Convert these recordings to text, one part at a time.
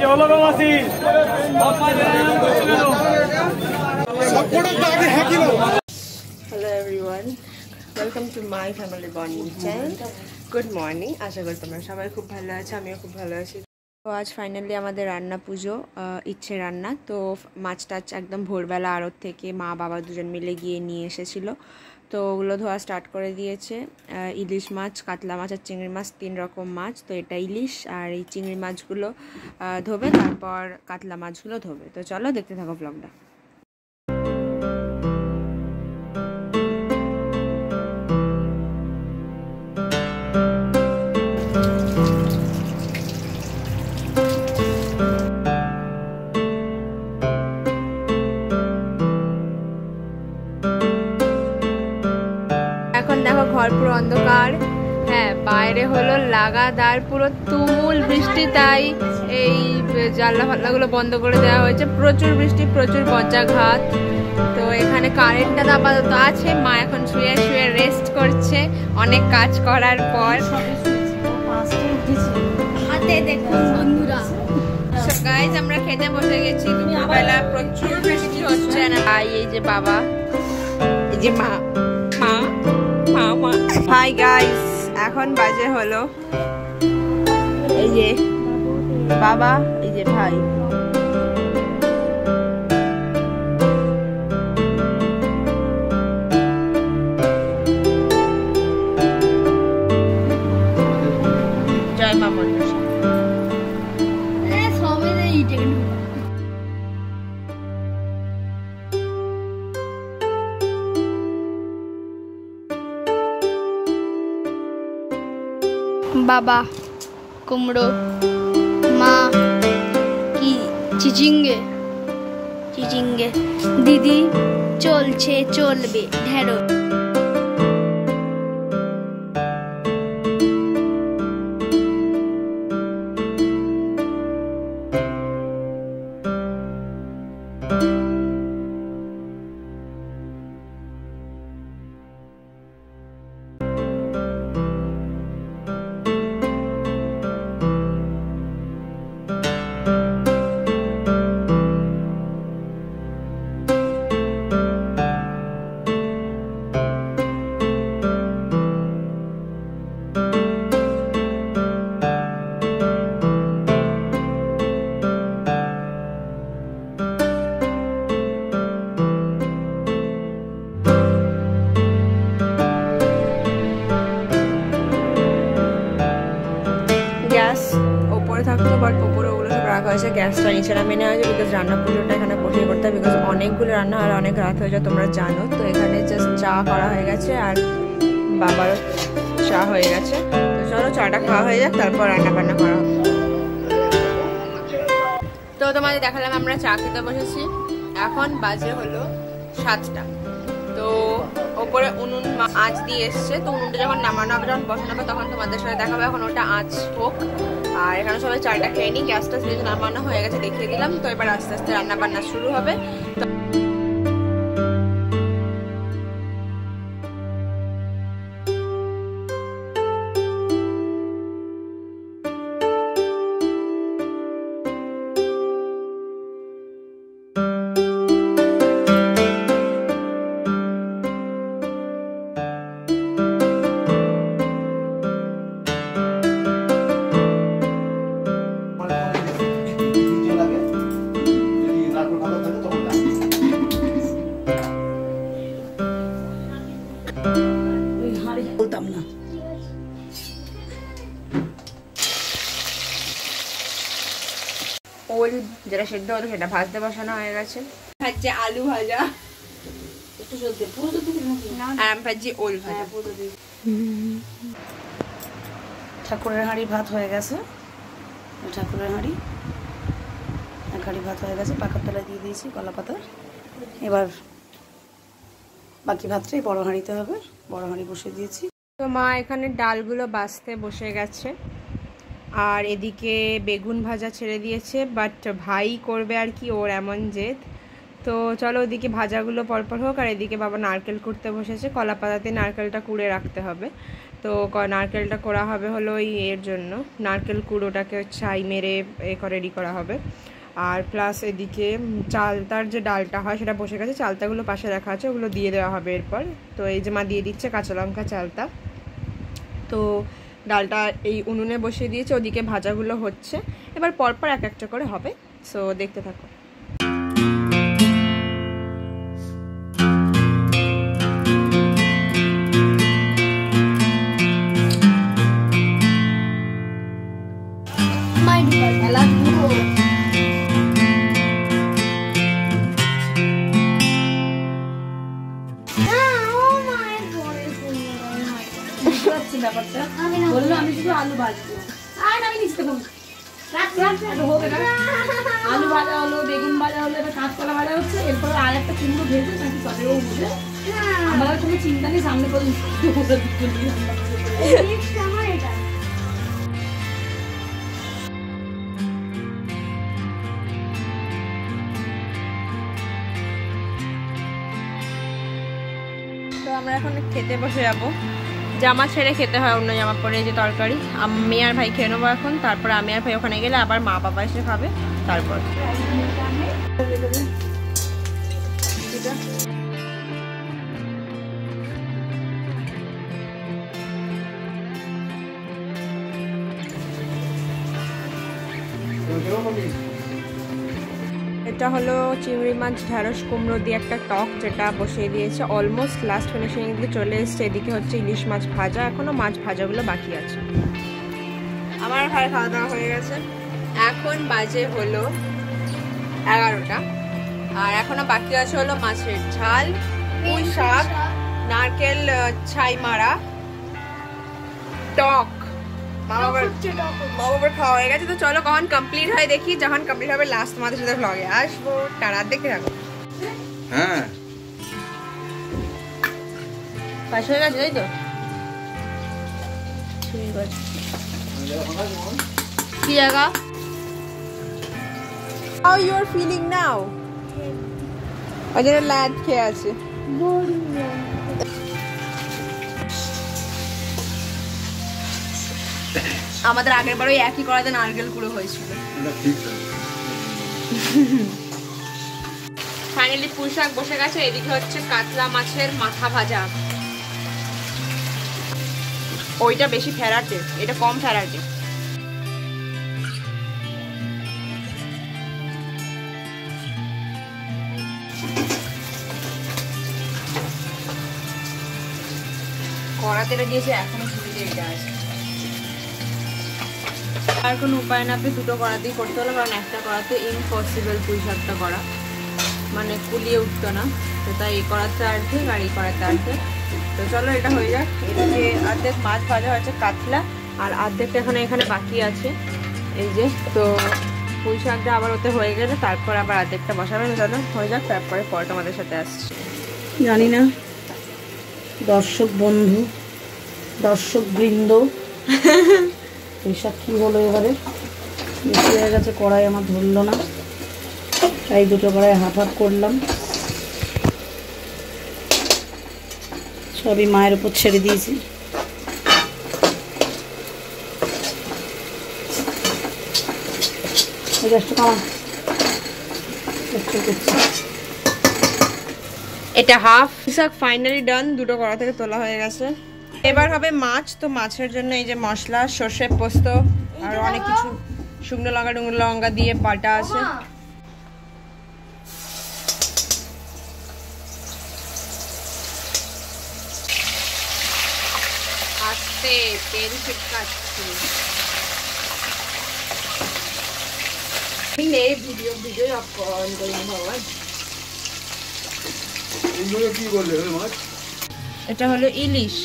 Hello everyone, welcome to my family bonding channel. Good morning, আশা করি তোমরা সবাই খুব ভালো আছো, আমিও খুব ভালো আছি। তো আজ ফাইনালি আমাদের রান্না পুজো, ইচ্ছে রান্না। তো মাছ টাছ একদম ভোরবেলা আড়ত থেকে মা বাবা দুজন মিলে গিয়ে নিয়ে এসেছিলো। তো ওগুলো ধোয়া স্টার্ট করে দিয়েছে। ইলিশ মাছ, কাতলা মাছ আর চিংড়ি মাছ, 3 রকম মাছ। তো এটা ইলিশ, আর এই চিংড়ি মাছগুলো ধোবে, তারপর কাতলা মাছগুলো ধোবে। তো চলো দেখতে থাকো ব্লগটা। এখন দেখো ঘর পুরো অন্ধকার। হ্যাঁ, বাইরে হলো লাগাতার পুরো তুমুল বৃষ্টি, তাই এই জানলা ফাল্লাগুলো বন্ধ করে দেওয়া হয়েছে। প্রচুর বৃষ্টি, প্রচুর বজ্রাঘাত। তো এখানে কারেন্টটা আপাতত আছে। মা এখন শুয়ে শুয়ে রেস্ট করছে অনেক কাজ করার পর। হাতে দেখুন বন্ধুরা, গাইজ আমরা খেতে বসে গেছি। দুপুরবেলা প্রচুর বৃষ্টি হচ্ছে না। এই যে বাবা, এই যে মা। হাই গাইস, এখন বাজে হলো, এই যে বাবা, এই যে ভাই। জয় মা মনসা। বাবা কুমড়ো, মা কি চিচিঙ্গে, দিদি চলছে চলবে ঢেঁড়স। গ্যাস ওপরে থাকতো, বাট ওপরে ওগুলো সব রাখা হয়েছে। গ্যাসটা নিচে নামিয়ে নেওয়া হয়েছে, বিকজ রান্না পুজোটা এখানে বসেই করতে হবে, বিকজ অনেকগুলো রান্না আর অনেক রাত হয়ে যায়, তোমরা জানো। তো এখানে জাস্ট চা করা হয়ে গেছে, আর বাবারও চা হয়ে গেছে। তো চলো চাটা খাওয়া হয়ে যাক, তারপর রান্না বান্না করা হবে। তো তোমাদের দেখালাম আমরা চা খেতে বসেছি। এখন বাজে হলো 7টা। তো ওপরে উনুন আঁচ দিয়ে এসছে। তো উনুনটা যখন নামানো হবে, যখন বসানো হবে, তখন তোমাদের সাথে দেখাবে। এখন ওটা আঁচ হোক, আর এখানে সবাই চালটা খেয়ে নিই। গ্যাসটা যেহেতু নামানো হয়ে গেছে দেখিয়ে দিলাম। তো এবার আস্তে আস্তে রান্না বান্না শুরু হবে। বলতাম না। ওল যেটা সেদ্ধ হতো সেটা ভাজতে বসানো হয়ে গেছে। ভাজছে আলু ভাজা, আর ভাজছি ওল ভাজা। ঠাকুরের হাঁড়ি ভাত হয়ে গেছে। ঠাকুরের হাঁড়ি এক হাঁড়ি ভাত হয়ে গেছে, পাকার তলায় দিয়ে দিয়েছি কলা পাতা। এবার বাকি ভাতটাই বড় হাঁড়িতে হবে, বড় হাঁড়ি বসে দিয়েছি। তো মা এখানে ডালগুলো বাছতে বসে গেছে, আর এদিকে বেগুন ভাজা ছেড়ে দিয়েছে। বাট ভাই করবে আর কি, ওর এমন জেদ। তো চলো ওদিকে ভাজাগুলো পরপর হোক, আর এদিকে বাবা নারকেল কুড়তে বসেছে। কলা পাতাতে নারকেলটা কুড়ে রাখতে হবে। তো নারকেলটা করা হবে হলো এর জন্য, নারকেল কুড়োটাকে ছাই মেরে রেডি করা হবে। আর প্লাস এদিকে চালতার যে ডালটা হয় সেটা বসে গেছে, চালতাগুলো পাশে রাখা আছে, ওগুলো দিয়ে দেওয়া হবে এরপর। তো এই যে মা দিয়ে দিচ্ছে কাঁচা লঙ্কা চালতা। তো ডালটা এই উনুনে বসিয়ে দিয়েছে, ওদিকে ভাজাগুলো হচ্ছে, এবার পরপর এক একটা করে হবে। সো দেখতে থাকো। ব্যাপারটা বললো আমি শুধু আলু ভাজবো, আর আমি নিচে আলু ভাজা হলো, বেগুন ভাজা হলো, এবার কাঁচকলা ভাজা হচ্ছে, এরপরে আর একটা কুমড়ো ভেজে নাকি তবেও বুঝে আমার আর কোনো চিন্তা নেই, সামনে করে তো আমরা এখন খেতে বসে যাবো। জামা ছেড়ে খেতে হয় অন্য জামা পরে, যে তরকারি আমি আর ভাই খেয়ে নেবো এখন, তারপরে আমি আর ভাই ওখানে গেলে আবার মা বাবা এসে খাবে। তারপর এটা হলো চিংড়ি মাছ ঢ্যাঁড়স কুমড়ো দিয়ে একটা টক, যেটা বসিয়ে দিয়েছে, অলমোস্ট লাস্ট ফিনিশিং দিকে চলে এসছে। এদিকে হচ্ছে ইলিশ মাছ ভাজা, এখনো মাছ ভাজাগুলো বাকি আছে। আমার ভাই খাওয়া দাওয়া হয়ে গেছে, এখন বাজে হলো 11টা, আর এখনো বাকি আছে হলো মাছের ঝাল, পুঁই শাক, নারকেল ছাই মারা, টক। বাবার খাওয়া হয়ে গেছে। তো চলো কখন কমপ্লিট হয় দেখি, যখন কমপ্লিট হবে লাস্ট তোমাদের সাথে ভ্লগে আসবো। টানা দেখতে থাকো। হ্যাঁ পাশ হয়ে গেছে তাই তো, ঠিক আছে। কি জায়গা? How you are feeling now? ওদের লাড খেয়ে আছে। আমাদের আগের বার ওই একই করাতে নারকেল কুড়ো হয়েছিল। ফাইনালি পুঁই শাক বসে গেছে, এদিকে হচ্ছে কাতলা মাছের মাথা ভাজা, ওইটা বেশি ফেরাটে, এটা কম ফেরাটে। কড়াতে দিয়েছে, এখনো ঝুড়িতে এটা আছে। আর কোনো উপায় না পেয়ে দুটো কড়াতেই করতে হলো, কারণ একটা কড়াতে ইম্পসিবল পুঁই শাকটা করা, মানে কুলিয়ে উঠতো না। তো তাই এই কড়াতে অর্ধেক আর এই কড়াতে অর্ধেক। তো চলো এটা হয়ে যাক। এদিকে অর্ধেক মাছ ভাজা হয়েছে কাতলা, আর অর্ধেকটা এখানে বাকি আছে এই যে। তো পুঁই শাকটা আবার ওতে হয়ে গেলে তারপর আবার অর্ধেকটা বসাবে। চলো হয়ে যাক, তারপরে পরে তোমাদের সাথে আসছি। জানি না দর্শক বন্ধু, দর্শক বৃন্দ, এইসব কি হলো, এবারে বেশি হয়ে গেছে, কড়াই আমার ধরলো না, তাই দুটো কড়াই হাফ হাফ করলাম। সবই মায়ের উপর ছেড়ে দিয়েছি। এটা হাফ শাক ফাইনালি ডান, দুটো কড়া থেকে তোলা হয়ে গেছে। এবার হবে মাছ। তো মাছের জন্য এই যে মশলা, সর্ষে পোস্ত আর অনেক কিছু, শুকনো লঙ্কা ডুমো লঙ্কা দিয়ে বাটা আছে। আস্তে তেল ছিটকাচ্ছে। ভিডিও অন করি ভগবান। কি বললে মাছ? এটা হলো ইলিশ।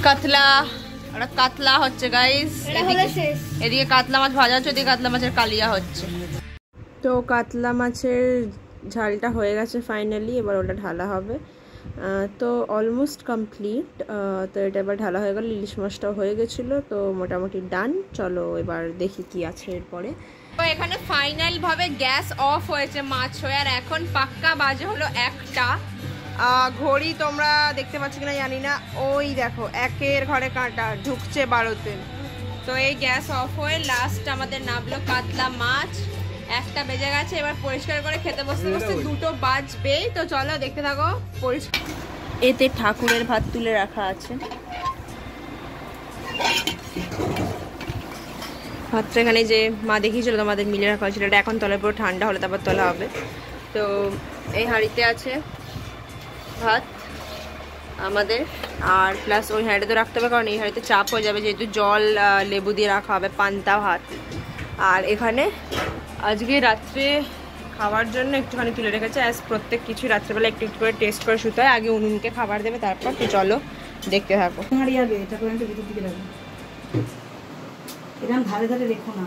কাতলা, কাতলা হচ্ছে গাইস, এদিকে কাতলা মাছ ভাজা হচ্ছে, এদিকে কাতলা মাছের কালিয়া হচ্ছে। তো কাতলা মাছের ঝালটা হয়ে গেছে ফাইনালি, এবার ওটা ঢালা হবে। তো অলমোস্ট কমপ্লিট। তো এটা এবার ঢালা হয়ে গেল, ইলিশ মাছটাও হয়ে গেছিলো, তো মোটামুটি ডান। চলো এবার দেখি কি আছে এরপরে। তো এখানে ফাইনাল ভাবে গ্যাস অফ হয়েছে মাছ হয়ে, আর এখন পাক্কা বাজে হলো 1টা। ঘড়ি তোমরা দেখতে পাচ্ছ কিনা জানি না, ওই দেখো একের ঘরে কাঁটা ঢুকছে 12তে। তো এই গ্যাস অফ হয়ে লাস্ট আমাদের নামলো কাতলা মাছ। 1টা বেজে গেছে, এবার পরিষ্কার করে খেতে বসতে বসতে 2টো বাজবেই। তো চলো দেখতে থাকো। পরিষ্কার এতে ঠাকুরের ভাত তুলে রাখা আছে। ভাতটা এখানে যে মা দেখিয়েছিল তোমাদের মিলে রাখা হয়েছিল, এটা এখন তলায় পুরো ঠান্ডা হলে তারপর তোলা হবে। তো এই হাঁড়িতে আছে ভাত আমাদের, আর প্লাস ওই হাঁড়িতে তো রাখতে হবে কারণ এই হাঁড়িতে চাপ হয়ে যাবে, যেহেতু জল লেবু দিয়ে রাখা হবে পান্তা ভাত। আর এখানে আজকে রাত্রে খাওয়ার জন্য একটুখানি তুলে রেখেছে, অ্যাজ প্রত্যেক কিছু রাত্রেবেলা একটু একটু করে টেস্ট করে শুতে হয়। আগে উনুনকে খাবার দেবে, তারপর তো চলো দেখতে থাকো। হাঁড়ি আগে এটা করে ভিতর দিকে রাখো, এরকম ধারে ধারে রেখো না।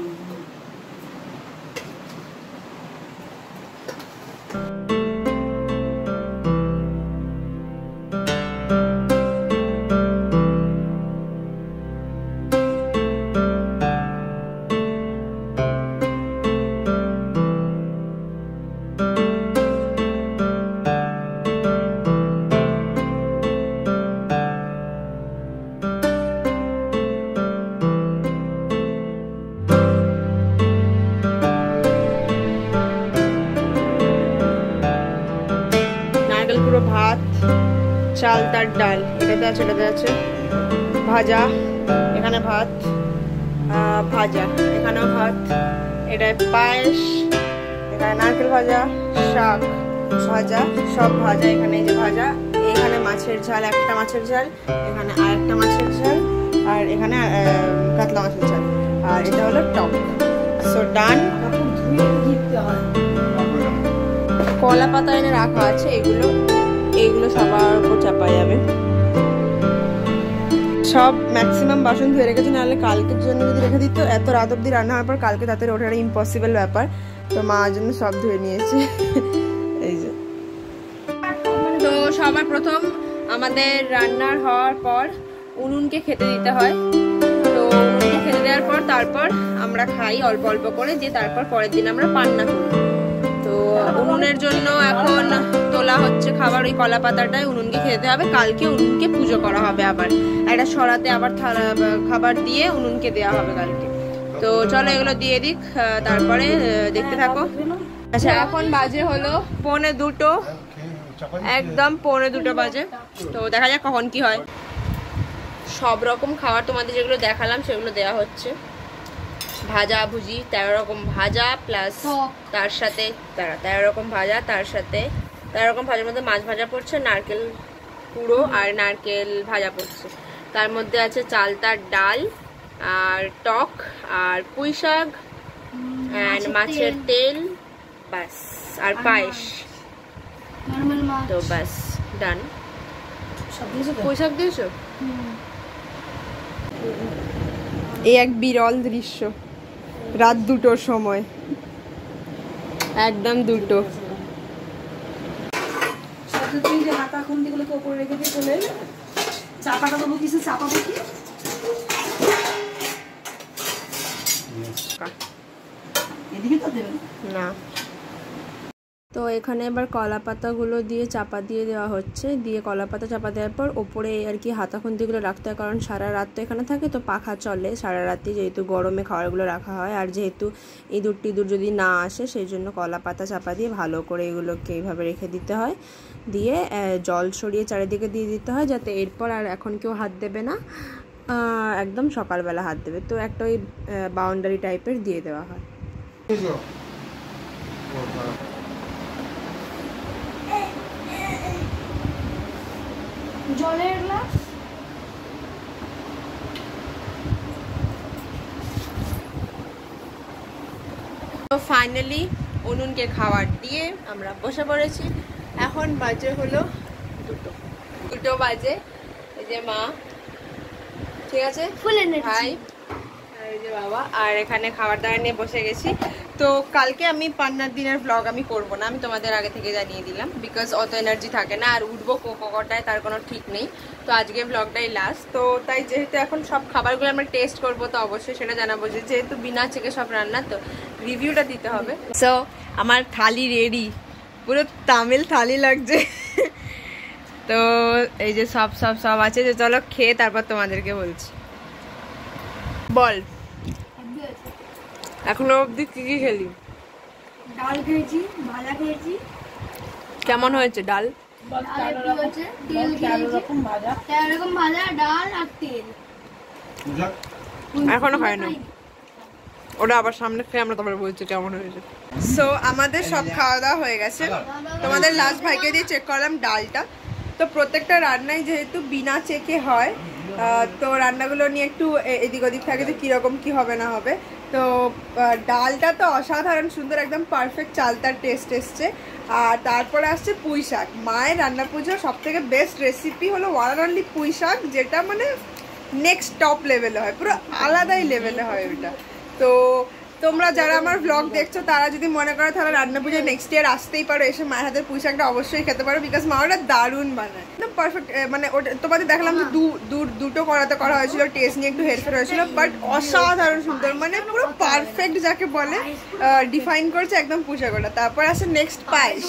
ভাত, চাল তার ডাল, এটাতে আছে, এটাতে আছে ভাজা, এখানে ভাত ভাজা, এখানেও ভাত, এটায় পায়েস, এখানে নারকেল ভাজা, শাক ভাজা, সব ভাজা। এখানে এই যে ভাজা, এখানে মাছের ঝাল, একটা মাছের ঝাল, এখানে আর একটা মাছের ঝাল, আর এখানে কাতলা মাছের ঝাল, আর এটা হলো টক। সো ডান। কলা পাতা এনে রাখা আছে, এইগুলো সবার উপর চাপা যাবে। সব ম্যাক্সিমাম বাসন ধুয়ে রেখেছি, নাহলে কালকের জন্য যদি রেখে দিত এত রাত অব্দি রান্না হওয়ার পর কালকে তাড়াতাড়ি ওঠাটা ইম্পসিবল ব্যাপার। তো মার জন্য সব ধুয়ে নিয়েছে। এই যে তো সবার প্রথম আমাদের রান্নার হওয়ার পর উনুনকে খেতে দিতে হয়। তো উনুনকে খেতে দেওয়ার পর তারপর আমরা খাই অল্প অল্প করে, দিয়ে তারপর পরের দিন আমরা পান্না করি। তো উনুনের জন্য এখন তোলা হচ্ছে খাবার, ওই কলা পাতাটায় উনুনকে খেতে হবে। কালকে উনুনকে পুজো করা হবে, আবার একটা সরাতে আবার খাবার দিয়ে উনুনকে দেওয়া হবে কালকে। তো চলো এগুলো দিয়ে দিক, তারপরে দেখতে থাকো। আচ্ছা এখন বাজে হলো 1:45, একদম 1:45 বাজে। তো দেখা যাক কখন কি হয়। সব রকম খাবার তোমাদের যেগুলো দেখালাম সেগুলো দেওয়া হচ্ছে। ভাজা ভুজি 13 রকম ভাজা, প্লাস তার সাথে 13 রকম ভাজা, তার সাথে 13 রকম ভাজার মধ্যে মাছ ভাজা পড়ছে, নারকেল কুড়ো আর নারকেল ভাজা পড়ছে। তার মধ্যে আছে চালতার ডাল আর টক আর পুঁই শাক এন্ড মাছের তেল, বাস, আর পায়েস। তো বাস ডান। পুঁই শাক দিয়েছো? এই এক বিরল দৃশ্য রাত 2টোর সময়, একদম 2টো। যে হাতা খুন্তিগুলোকে উপরে রেখে দিয়ে চলে চাপাটা দেবো, কিছু চাপাবো কি এদিকে তো দেবেন না। তো এখানে এবার কলা পাতাগুলো দিয়ে চাপা দিয়ে দেওয়া হচ্ছে, দিয়ে কলা পাতা চাপা দেওয়ার পর ওপরে আর কি হাতা খুন্তিগুলো রাখতে হয়, কারণ সারা রাত তো এখানে থাকে, তো পাখা চলে সারা রাতই, যেহেতু গরমে খাবারগুলো রাখা হয়। আর যেহেতু ইঁদুর টিঁদুর যদি না আসে সেই জন্য কলা পাতা চাপা দিয়ে ভালো করে এগুলোকে এইভাবে রেখে দিতে হয়, দিয়ে জল ছড়িয়ে চারিদিকে দিয়ে দিতে হয়, যাতে এরপর আর এখন কেউ হাত দেবে না, একদম সকালবেলা হাত দেবে। তো একটা ওই বাউন্ডারি টাইপের দিয়ে দেওয়া হয়। জলের গ্লাস তো ফাইনালি উনুনকে খাবার দিয়ে আমরা বসে পড়েছি। এখন বাজে হলো 2টো বাজে। এই যে মা, ঠিক আছে, ভাই আর এই যে বাবা, আর এখানে খাবার দাবার নিয়ে বসে গেছি। তো কালকে আমি পান্নার দিনের ব্লগ আমি করবো না, আমি তোমাদের আগে থেকে জানিয়ে দিলাম, বিকজ অত এনার্জি থাকে না, আর উঠবো কটায় তার কোনো ঠিক নেই। তো আজকে ব্লগটাই লাস্ট, তো তাই যেহেতু এখন সব খাবারগুলো আমরা টেস্ট করবো, তো অবশ্যই সেটা জানাবো যে যেহেতু বিনা চেকে সব রান্না, তো রিভিউটা দিতে হবে। সো আমার থালি রেডি, পুরো তামিল থালি লাগছে। তো এই যে সব সব সব আছে, যে চলো খেয়ে তারপর তোমাদেরকে বলছি। বল এখনো অবধি কি কি খেলি? ডাল খেয়েছি, ভাজা খেয়েছি। কেমন হয়েছে ডাল? তেল এরকম ভাজা, ডাল আর তেল। এখনো খাই না, ওটা আবার সামনে খেয়ে আমরা তোমার বলছি কেমন হয়েছে। সো আমাদের সব খাওয়া দাওয়া হয়ে গেছে, তোমাদের লাস্ট ভাইকে দিয়ে চেক করলাম ডালটা। তো প্রত্যেকটা রান্নাই যেহেতু বিনা চেকে হয়, তো রান্নাগুলো নিয়ে একটু এদিক ওদিক থাকে যে কীরকম কী হবে না হবে। তো ডালটা তো অসাধারণ সুন্দর, একদম পারফেক্ট চালতার টেস্ট এসছে। আর তারপরে আসছে পুঁই শাক, মায়ের রান্না পুজোর সব থেকে বেস্ট রেসিপি হলো ওয়ান অ্যান্ড অনলি পুঁই শাক, যেটা মানে নেক্সট টপ লেভেলে হয়, পুরো আলাদাই লেভেলে হয় ওটা। তো তোমরা যারা আমার ব্লগ দেখছো তারা যদি মনে করো তাহলে রান্না পুজো নেক্সট ইয়ার আসতেই পারো, এসে মায়ের হাতের পুঁই শাকটা অবশ্যই খেতে পারো, বিকজ মা ওটা দারুণ বানায়, একদম পারফেক্ট। মানে ওটা তোমাদের দেখালাম যে দুটো করাতে করা হয়েছিল, টেস্ট নিয়ে একটু হেরফের হয়েছিল, বাট অসাধারণ সুন্দর, মানে পুরো পারফেক্ট যাকে বলে ডিফাইন করছে একদম পুঁই শাক ওটা। তারপর আসে নেক্সট পায়েস।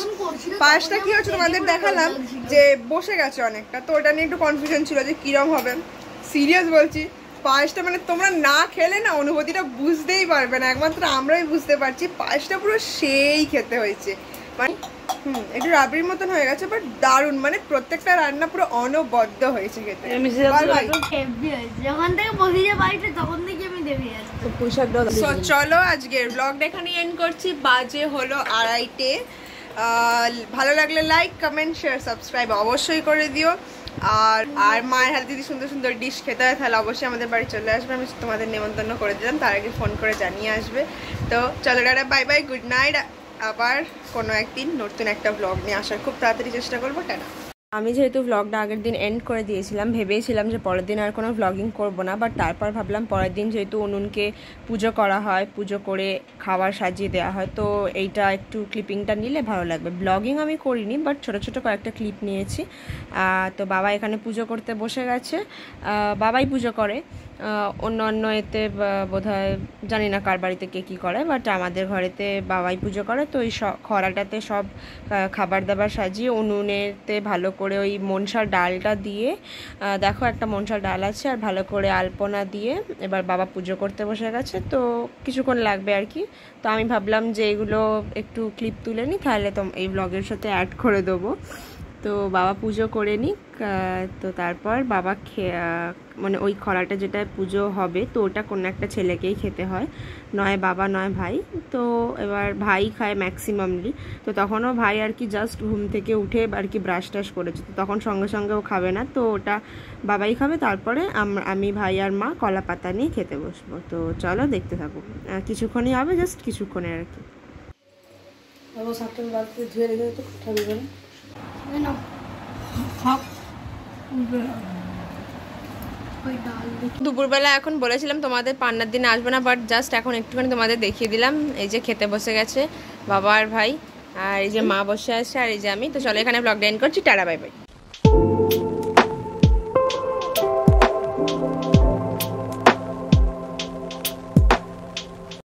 পায়েসটা কি হচ্ছে তোমাদের দেখালাম যে বসে গেছে অনেকটা, তো ওটা নিয়ে একটু কনফিউশন ছিল যে কিরম হবে। সিরিয়াস বলছি, পায়েসটা মানে তোমরা না খেলে না অনুভূতিটা বুঝতেই পারবে না, একমাত্র আমরাই বুঝতে পারছি। পায়েসটা পুরো সেই খেতে হয়েছে, মানে একটু রাবড়ির মতন হয়ে গেছে, বাট দারুণ, মানে প্রত্যেকটা রান্না পুরো অনবদ্য হয়েছে খেতে। যখন থেকে বসিয়ে বাড়িতে তখন থেকে আমি দেখে যাচ্ছি। চলো আজকের ব্লগটা এখানে এন্ড করছি, বাজে হলো 2:30। ভালো লাগলে লাইক কমেন্ট শেয়ার সাবস্ক্রাইব অবশ্যই করে দিও। আর মায়ের হাতে যদি সুন্দর সুন্দর ডিশ খেতে হয় তাহলে অবশ্যই আমাদের বাড়ি চলে আসবে, আমি তোমাদের নেমন্তন্ন করে দিলাম, তার আগে ফোন করে জানিয়ে আসবে। তো চলো tata, bye bye, good night. আবার কোনো একদিন নতুন একটা ব্লগ নিয়ে আসার খুব তাড়াতাড়ি চেষ্টা করবো। টাটা। আমি যেহেতু ব্লগটা আগের দিন এন্ড করে দিয়েছিলাম, ভেবেছিলাম যে পরের দিন আর কোনো ব্লগিং করব না, বাট তারপর ভাবলাম পরের দিন যেহেতু উনুনকে পুজো করা হয়, পুজো করে খাবার সাজিয়ে দেওয়া হয়, তো এইটা একটু ক্লিপিংটা নিলে ভালো লাগবে। ব্লগিং আমি করিনি, বাট ছোটো ছোটো কয়েকটা ক্লিপ নিয়েছি। তো বাবা এখানে পুজো করতে বসে গেছে, বাবাই পুজো করে, অন্য এতে বোধহয় জানি না কার বাড়িতে কে কী করে, বাট আমাদের ঘরেতে বাবাই পুজো করে। তো ওই খরাটাতে সব খাবার দাবার সাজিয়ে উনুনেতে ভালো করে ওই মনসার ডালটা দিয়ে, দেখো একটা মনসার ডাল আছে, আর ভালো করে আলপনা দিয়ে এবার বাবা পুজো করতে বসে গেছে। তো কিছুক্ষণ লাগবে আর কি, তো আমি ভাবলাম যে এগুলো একটু ক্লিপ তুলে নিই, তাহলে তো এই ব্লগের সাথে অ্যাড করে দেবো। তো বাবা পুজো করে নিক, তো তারপর বাবা মানে ওই খরাটা যেটা পুজো হবে, তো ওটা কোনো একটা ছেলেকেই খেতে হয়, নয় বাবা নয় ভাই। তো এবার ভাই খায় ম্যাক্সিমামলি, তো তখনও ভাই আর কি জাস্ট ঘুম থেকে উঠে আর কি ব্রাশ টাশ করেছে, তো তখন সঙ্গে সঙ্গে ও খাবে না, তো ওটা বাবাই খাবে। তারপরে আমি ভাই আর মা কলা পাতা নিয়ে খেতে বসবো। তো চলো দেখতে থাকো, কিছুক্ষণই হবে, জাস্ট কিছুক্ষণের আর কি। ধুয়ে রেখে তো ঠাকুর দুপুরবেলা এখন বলেছিলাম তোমাদের পান্নার দিনে আসবে না, বাট জাস্ট এখন একটুখানি তোমাদের দেখিয়ে দিলাম। এই যে খেতে বসে গেছে বাবা আর ভাই, আর এই যে মা বসে আছে, আর এই যে আমি। তো চলো এখানে ব্লগটা এন্ড করছি, টাটা বাই বাই।